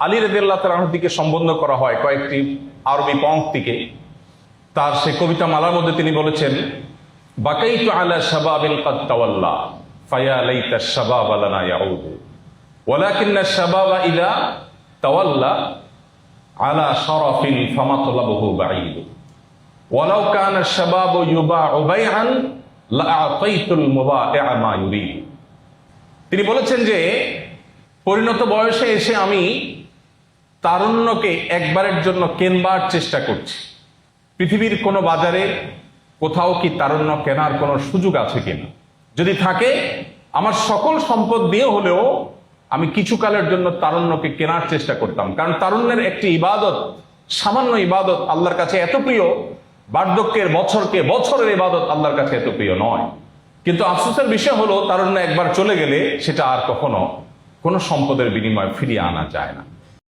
আলী রাদিয়াল্লাহু তাআলার দিকে সম্বোধন করা হয় কয়েকটি আরবি পংক্তিকে। তার সে কবিতা মালার মধ্যে তিনি বলেছেন, বাকাইতু আলা শাবাবিন কাদ তাওয়াল্লা ফায়া লাইতা শাবাব লানা ইয়াউদু ওয়ালাকিন্না শাবাবা ইযা তাওয়াল্লা আলা শারাফিন ফামাতলাবুহু বাঈদ ওয়ালাউ কানা শাবাবু ইউবাউ বাইআন লাআতাইতুল মুবাইআ মা ইউরিদ। তিনি বলেছেন যে পরিণত বয়সে এসে আমি তারুণ্যকে একবারের জন্য কেনবার চেষ্টা করছি। পৃথিবীর কোনো বাজারে কোথাও কি তারুণ্য কেনার কোনো সুযোগ আছে কিনা? যদি থাকে, আমার সকল সম্পদ দিয়ে হলেও আমি কিছুকালের জন্য তারুণ্যকে কেনার চেষ্টা করতাম। কারণ তারুণ্যের একটি ইবাদত, সামান্য ইবাদত আল্লাহর কাছে এত প্রিয়, বার্ধক্যের বছরের ইবাদত আল্লাহর কাছে এত প্রিয় নয়। কিন্তু আফসোসের বিষয় হলো তারুণ্য একবার চলে গেলে সেটা আর কখনো কোনো সম্পদের বিনিময়ে ফিরিয়ে আনা যায় না।